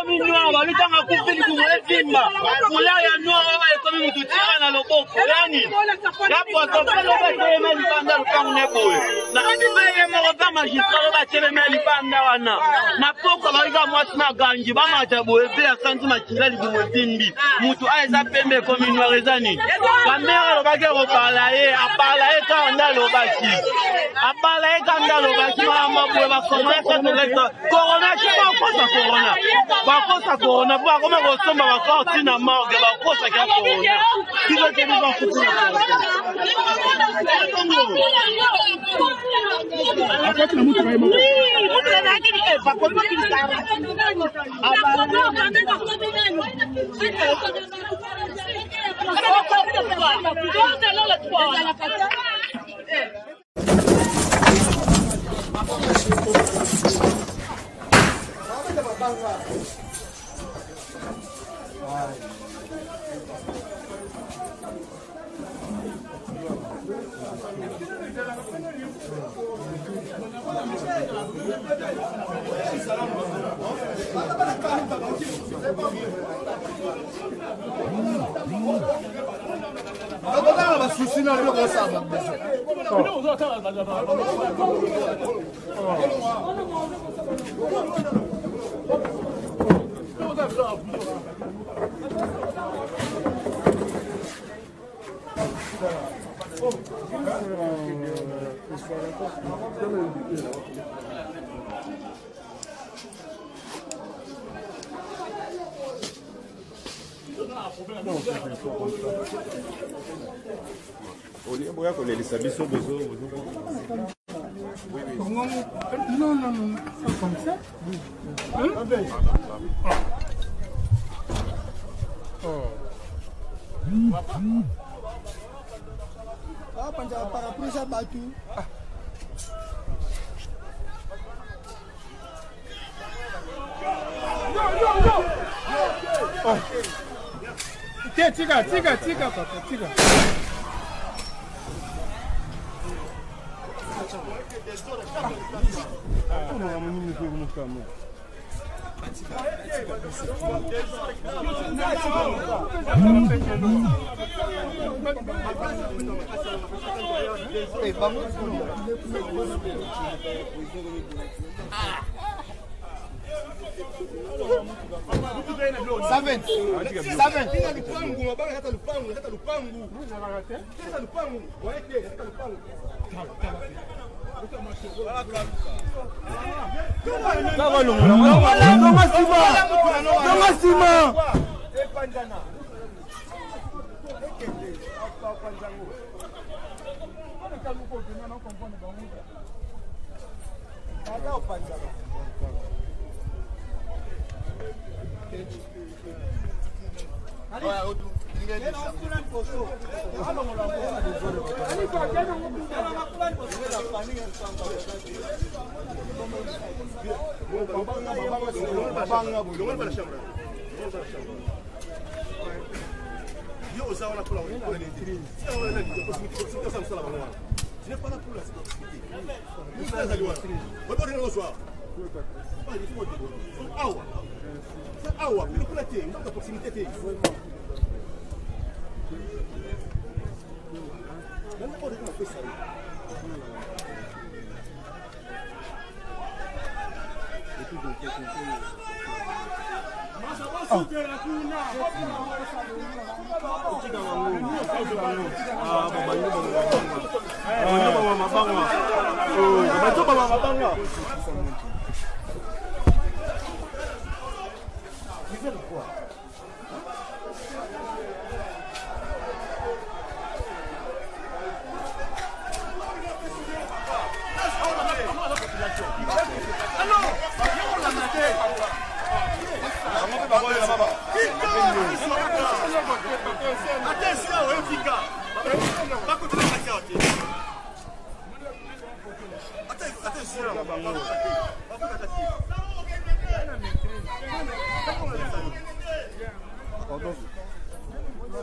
ekomi noir balutanga kufi libumu evimba couleur ya noir oyo ekomi mutu tira na loboko yani ya poto mpe loba telema libanda lupangu ne boye na ye moko mpe magistrat loba telema libanda wana na poko balika mwasi magangi bamata boye mpe asanti makinga libumu evimbi mutu eza pembe ekomi noir eza nini bamere alobaki kopala ye apala ye kaka nde alobaki apala ye kaka nde alobaki maboye bakomona katolesa korona ki bakosa korona bakosa korona po bakoma kosomba bakorti na morgue bakosaki ya korona kizokeli bakutuna akoti na mutu baye moko Non, comme ça. Ah, pendant parapluie à battu. Tiga, papa, tiga.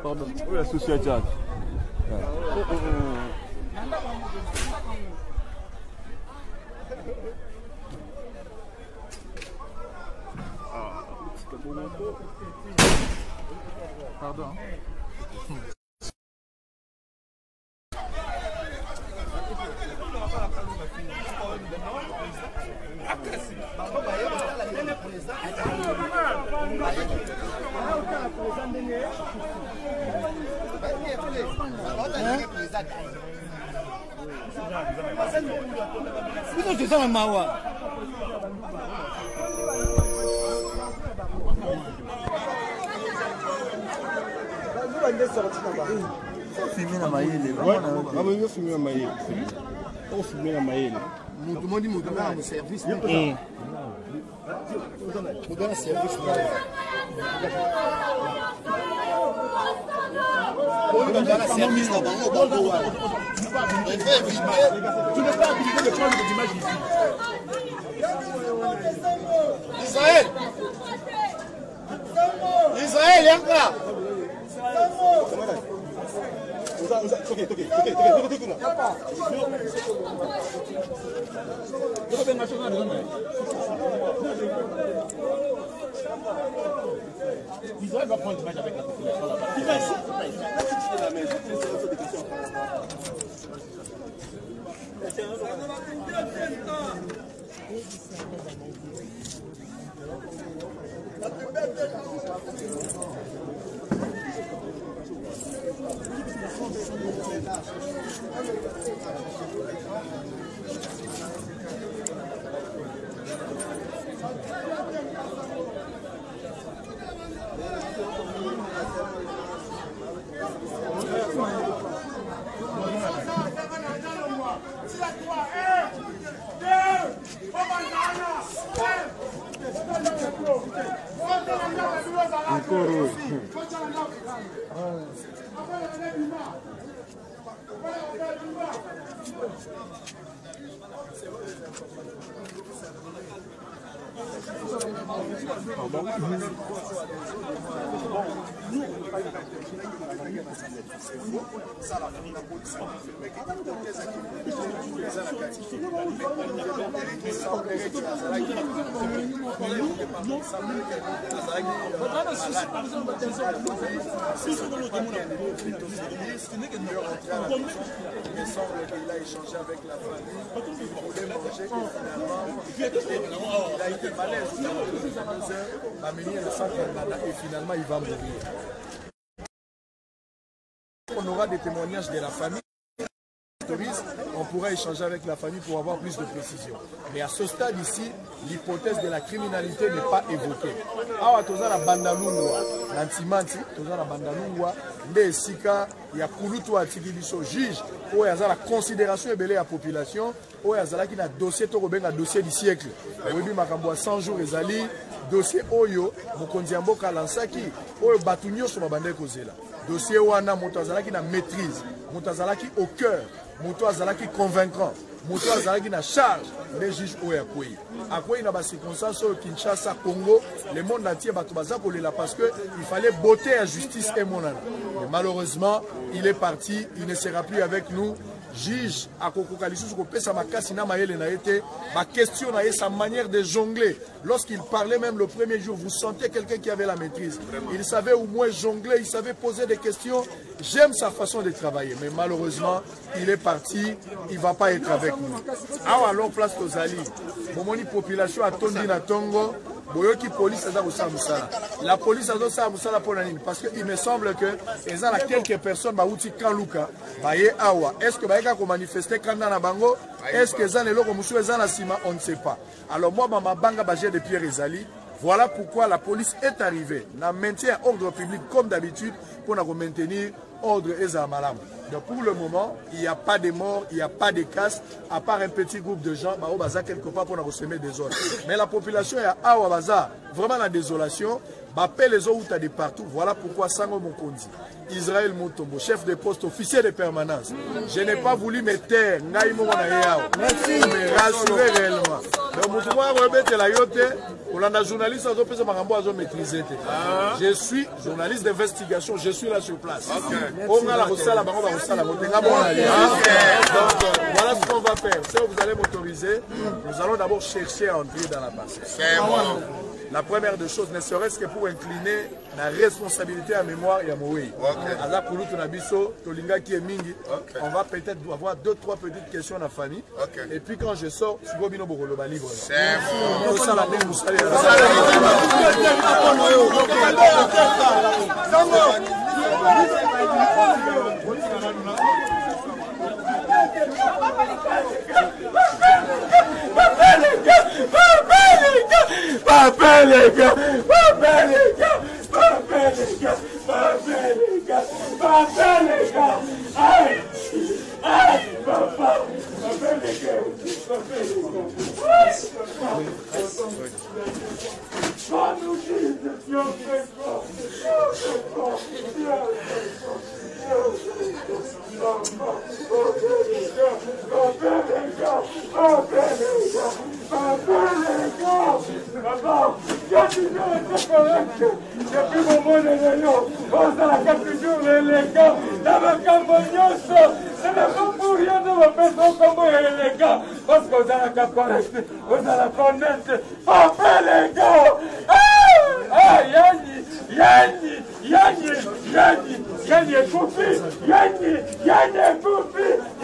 Pardon. Oui, associé à Pardon. Filmer na mayele. Ouais, filmer na mayele. On filmer na mayele. Mutu dit mutu na service. Mutu na service. On donne service dans bango bango. On fait éviter. Tu ne peux pas habiliter de prendre des images ici. Israël. Israël, yanka. Israël va prendre l'image avec la population là-bas. Il va ici. Il va la maison. Encore. Il semble qu'il a échangé avec la famille, il voulait manger et finalement il a été malaise et finalement il va mourir. On aura des témoignages de la famille. On pourra échanger avec la famille pour avoir plus de précision. Mais à ce stade ici, l'hypothèse de la criminalité n'est pas évoquée. Awa toza la bandalungwa, l'antimanti, toza la bandalungwa, nde sika ya kulutu atikibiso juge, ou yaza la considération ebele ya population, ou yaza la ki na dossier to kobenga dossier du siècle. Webi makambo 100 jours ezali dossier oyo mokonzi ya mboka lansaki oyo batu nyonso babande kozela. Dossier wana moto azalaki na maîtrise, moto azalaki au cœur, moto azalaki convaincant, moto azalaki na charge des juges oyo akwei. Akwei na ba circonstances au Kinshasa, Congo, le monde entier bato baza kolela parce que il fallait botter à justice et monana. Mais malheureusement, il est parti, il ne sera plus avec nous. Juge à Kokokalisus Kopesa Makasi na mayele na été, ma question na sa manière de jongler. Lorsqu'il parlait même le premier jour, vous sentez quelqu'un qui avait la maîtrise. Il savait au moins jongler, il savait poser des questions. J'aime sa façon de travailler, mais malheureusement, il est parti, il ne va pas être avec nous. Alors, allons place aux alliés. Momoni population a tondi na tongo. Boyoki police a la police a pour parce qu'il me semble que il y a quelques personnes qui Kanluka, awa. Est-ce que baïka ko manifester kanda na bango? Est-ce que zane loko musu ezana sima? On ne sait pas. Alors moi ma banga baje de Pierre Ezali. Voilà pourquoi la police est arrivée. Na maintien ordre public comme d'habitude pour maintenir ordre et malam. Donc pour le moment, il n'y a pas de morts, il n'y a pas de casse, à part un petit groupe de gens, bah, au bazar quelque part pour semer des ordres. Mais la population est à Baza, vraiment la désolation, appelle les autres de partout. Voilà pourquoi Sango Mokondi, Israël Montombo, chef de poste, officier de permanence. Je n'ai pas voulu me taire, me rassurer réellement. Je suis journaliste d'investigation, je suis là sur place. Voilà ce qu'on va faire. Si vous allez m'autoriser, nous allons d'abord chercher à entrer dans la parcelle. La première des choses, ne serait-ce que pour incliner la responsabilité à mémoire et à Moui. On va peut-être avoir 2-3 petites questions à la famille. Et puis quand je sors, je vais le livre. C'est Papa les gars, aïe, papa les gars, depuis mon mot de l'eau, on s'en toujours élégant, dans ma campagnoso, ce n'est pas pour rien de ma personne comme élégant, parce qu'on a la correcte, on a la connaître, papa les gars, ah, Yanni Koufi,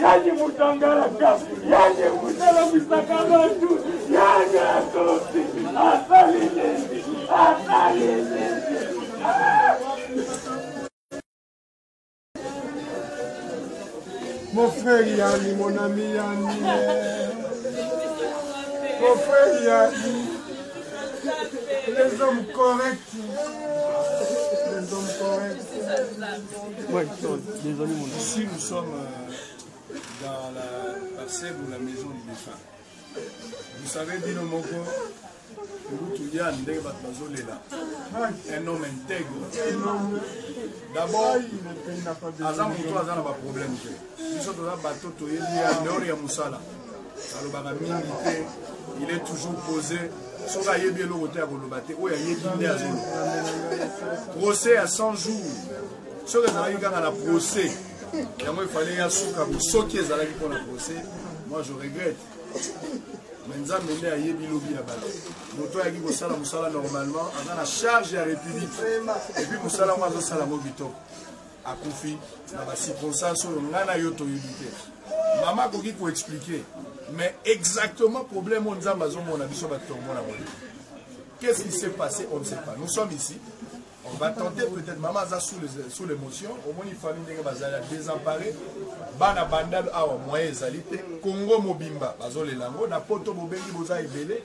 Yanni Moutangaraka, Yanni Moutala Moustakamatu, Yanni Koufi, Asali. Mon frère Yanni, mon ami Yanni, mon frère Yanni, les hommes corrects. Ouais, désolé mon ami. Ici nous sommes dans la parcelle ou la maison du défunt. Vous savez, Dino Moko, un homme intègre. D'abord, Azam Mouto Azam n'a pas de problème. Il est toujours posé. Procès à 100 jours. Ce que vous dans la procès, il fallait pour le procès. Moi je regrette. Menza Mende a yebi lobi à Bala. Moto a dit que ça normalement, on a la charge de la République. Et puis pour ça, on a ça la mobito. À Koufi, dans la circonstance où on a yoto yubité. Maman Kogi pour expliquer. Mais exactement le problème, on a qu'est-ce qui s'est passé, on ne sait pas. Nous sommes ici. On va tenter peut-être, maman a sous l'émotion, au moins une famille désemparée, Bana Bandal a au moyen zalité, Congo Mobimba, na poto Bobengi Boza Ebele,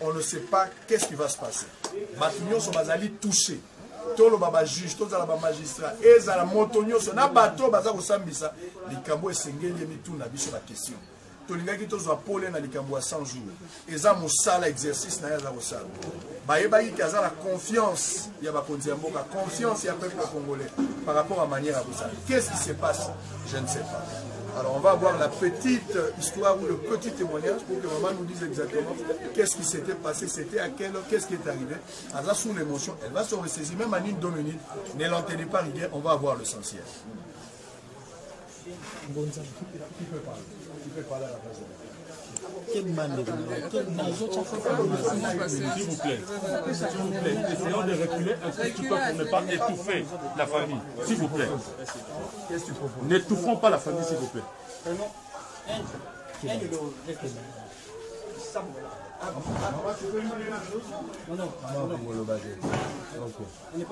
on ne sait pas qu'est-ce qui va se passer. Batunyo sont bazali touchés. Tolo baba juge, tolo baba magistrat, ezala motonyo so na bato baza kosambisa, likambo esengeli mitu na biso la question. Tolingaki tozwa pole na likambo 100 jours. Eza mosala exercice na yaza kosala. Bayebaki kaza la confiance ya bakonzi ya mboka, confiance ya peuple congolais par rapport à manière à kosala. Qu'est-ce qui se passe? Je ne sais pas. Alors on va avoir la petite histoire ou le petit témoignage pour que maman nous dise exactement qu'est-ce qui s'était passé, c'était à quelle heure, qu'est-ce qui est arrivé. Aza sous l'émotion, elle va se ressaisir même en une 2 minutes. Ne l'entendez pas rigueur, on va avoir l'essentiel. Tu peux parler. Tu peux parler à la place de quelle manière, s'il vous plaît, essayons de reculer un petit peu pour ne pas étouffer la famille, s'il vous plaît. Qu'est-ce que tu proposes? N'étouffons pas la famille, s'il vous plaît.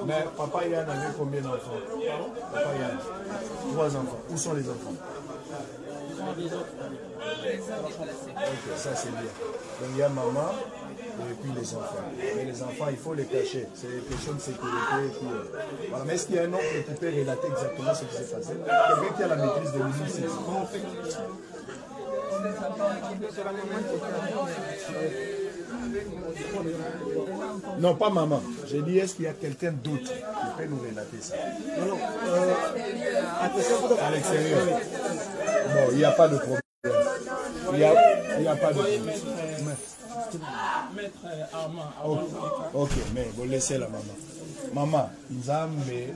Mais papa Yann avait combien d'enfants? Papa Yann, 3 enfants. Où sont les enfants? Ok, ça c'est bien. Donc il y a maman et puis les enfants. Mais les enfants, il faut les cacher. C'est une question de sécurité. Et puis, voilà. Mais est-ce qu'il y a un oncle qui peut relater exactement ce qui s'est passé? Quelqu'un qui a la maîtrise de l'université. Non, pas maman. J'ai dit, est-ce qu'il y a quelqu'un d'autre qui peut nous relater ça? Non, à l'extérieur. Bon, il n'y a pas de problème. Il n'y a pas de problème. Maître Armand. Ok, mais vous laissez la maman. Maman, Nzambe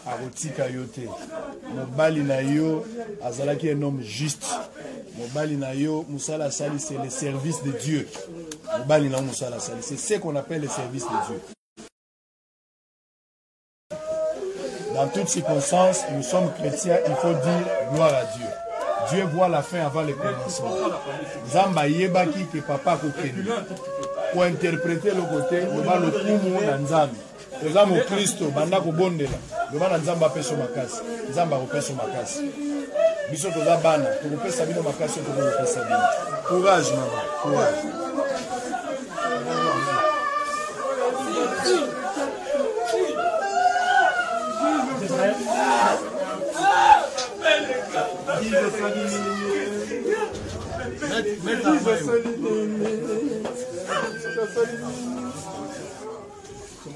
akotika yo te. Mobali na yo azalaki un homme juste. Mobali na yo musala sali c'est le service de Dieu. Mobali na musala sali c'est ce qu'on appelle le service de Dieu. Dans toutes circonstances, nous sommes chrétiens, il faut dire gloire à Dieu. Dieu voit la fin avant le commencement. Zamba yebaki que papa kokeni. Pour interpréter le côté, nous va le kumu na Nzambe. Nous avons Christo, banda ko bondela. Nous va na Nzamba peso makasi. Nzamba ko peso makasi. Biso to za bana, to ko pesa bino makasi, to ko pesa bino. Courage maman, courage.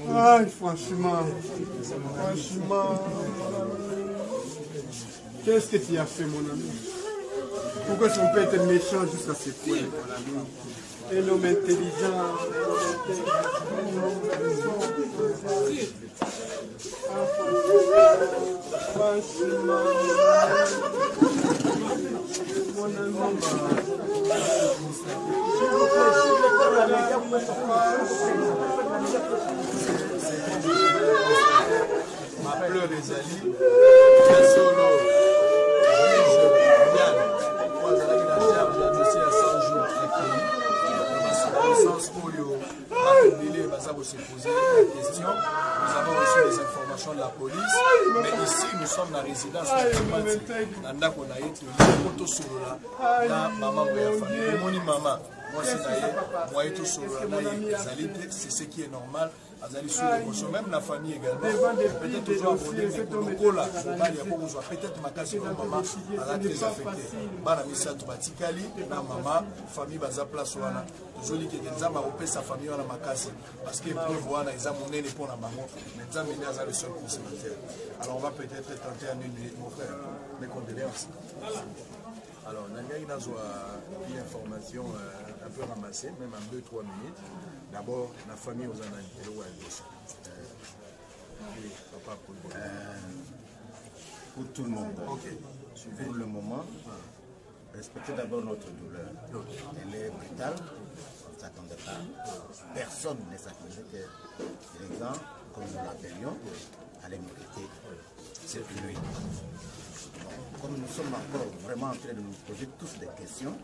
Ah, franchement, qu'est-ce que tu as fait, mon ami? Pourquoi tu peux être méchant jusqu'à ce point, mon ami? Un homme intelligent. Franchement, mon ami. Ma pleure les alliés, solo, moi j'ai la charge de dossier à 100 jours dans le sens où il va se poser la question. Nous avons reçu des informations de la police, mais ici nous sommes dans la résidence c'est ce qui est normal. Même la famille également, peut-être toujours abordé, mais peut-être ma case maman a très affecté. Bana misato batikali na maman famille baza place wana. Joli ke nzamba opesa famille wana makasi parce que preuve wana eza monene pour la maman. Nzamba ina za le seul consommateur. Alors on va peut-être tenter à mon frère. Mes condoléances. Alors Nanga ina zo une information un peu ramassée, même en 2-3 minutes. D'abord, la famille aux Anantélo pour tout le monde. Okay. Pour le moment, respectez d'abord notre douleur. Elle est brutale, on ne s'attendait pas. Personne ne s'attendait que les gens, comme nous l'appelions, allaient nous quitter cette nuit. Comme nous sommes encore vraiment en train de nous poser tous des questions,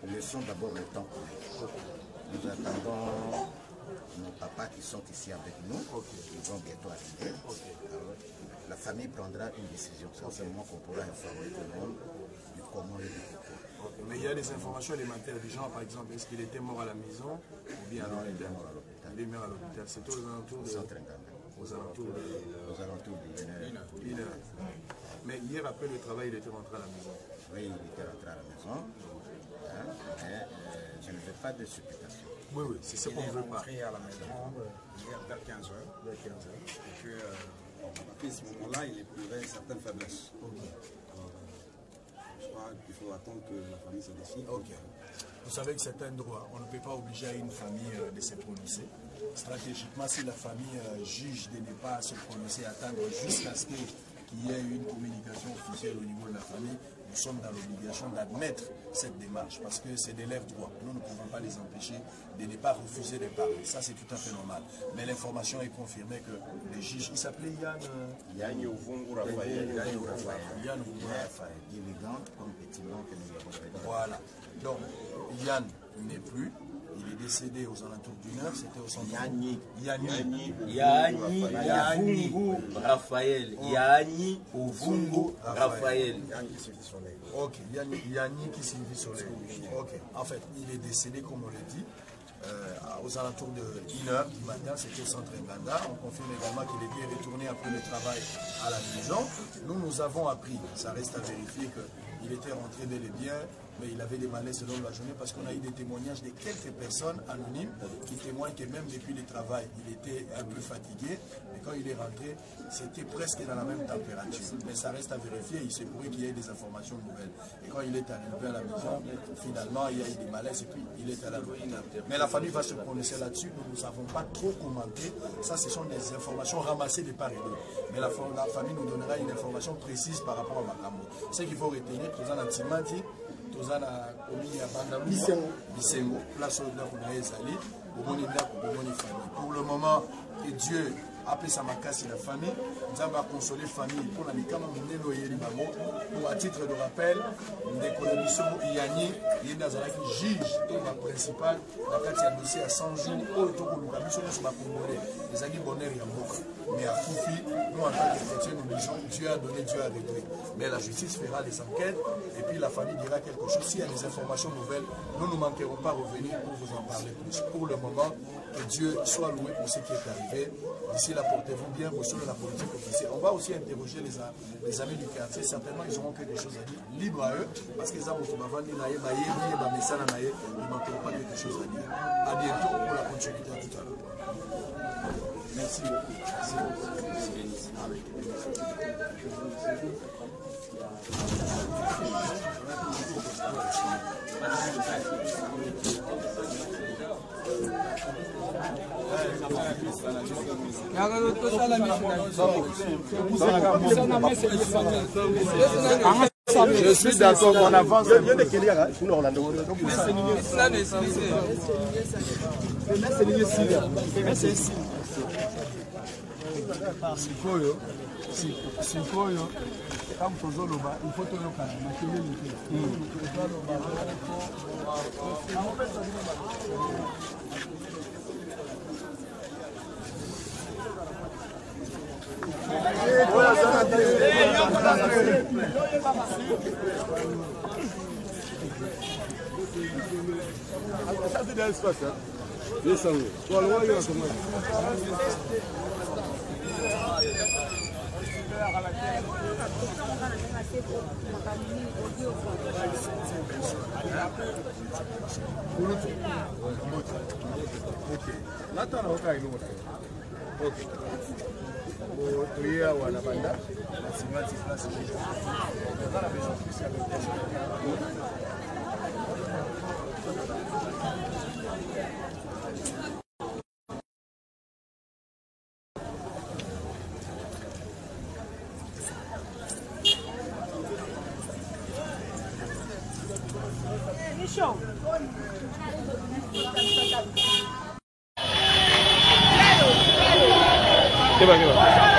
laissons d'abord le temps courir. Nous attendons nos papas qui sont ici avec nous, ils vont bientôt arriver. Alors, la famille prendra une décision. C'est au moment qu'on pourra informer tout le monde du comment et du pourquoi. Mais il y a des informations élémentaires du genre, par exemple, est-ce qu'il était mort à la maison ou bien non, il est mort à l'hôpital. Il est mort à l'hôpital. C'était aux alentours de... Aux alentours d'une heure. Mais hier, après le travail, il était rentré à la maison. Oui, il était rentré à la maison. Mais je ne veux pas de supplication. Oui, oui, c'est ce qu'on veut pas. Il est rentré à la maison hier vers 15h. Et que, à ce moment-là, il éprouvait une certaine faiblesse. Alors, je crois qu'il faut attendre que la famille se décide. Vous savez que c'est un droit. On ne peut pas obliger une famille de se prononcer. Stratégiquement, si la famille juge de ne pas se prononcer, attendre jusqu'à ce qu'il y ait une communication officielle au niveau de la famille, nous sommes dans l'obligation d'admettre cette démarche parce que c'est de leur droit. Nous ne pouvons pas les empêcher de ne pas refuser de parler. Ça, c'est tout à fait normal. Mais l'information est confirmée que les juges, il s'appelait Yann Ovungu Raphaël. Yann Ovungu Raphaël. Élégant comme petit nom que nous avons fait. Voilà. Donc, Yann n'est plus. Il est décédé aux alentours d'une heure, c'était au centre. Yanni Raphaël. Yanni Ovungu Raphaël. Ok, Yanni qui signifie soleil. Ok, en fait, il est décédé, comme on l'a dit, aux alentours de 1h du matin, c'était au centre Nganda. On confirme également qu'il était retourné après le travail à la maison. Nous avons appris, ça reste à vérifier, qu'il était rentré bel et bien mais il avait des malaises selon la journée parce qu'on a eu des témoignages de quelques personnes anonymes qui témoignent que même depuis le travail, il était un peu fatigué. Et quand il est rentré, c'était presque dans la même température. Mais ça reste à vérifier. Il se pourrait qu'il y ait des informations nouvelles. Et quand il est arrivé à la maison, finalement, il y a eu des malaises et puis il est à la l'hôpital. Mais la famille va se prononcer là-dessus. Nous ne savons pas trop commenter. Ça, ce sont des informations ramassées de part et d'autre. Mais la famille nous donnera une information précise par rapport à Makambo. Ce qu'il faut retenir, tous en Antimati, tous en Commune à Bandalou, Bisengo, place où nous avons ezali, pour le moment, que Dieu appelle sa makasi la famille, nous avons consolé la famille pour la mikama minelo yeli bango. Pour à titre de rappel, des commissions Yanni, il y a un juge principal, la carte a dossier à 100 jours, autour de la mission sur la Congolais, les amis bonheur et Mboka. Mais à Koufi, nous en tant que chrétiens, nous disons Dieu a donné, Dieu a réglé. Mais la justice fera des enquêtes et puis la famille dira quelque chose. S'il y a des informations nouvelles, nous ne manquerons pas revenir pour vous en parler plus. Pour le moment, que Dieu soit loué pour ce qui est arrivé. D'ici là, portez-vous bien, vous sur la politique officielle. On va aussi interroger les amis du quartier. Certainement, ils auront quelque chose à dire. Libre à eux, parce qu'ils ont ils ne manqueront pas quelque chose à dire. À bientôt pour la continuité à tout à l'heure. Merci. Je suis d'accord, on avance. Sikoyo kama tozoloba il faut toyokana makelele ça c'est dans l'espace, hein. Descends. Toi, le roi, il va comment? ¿Qué va?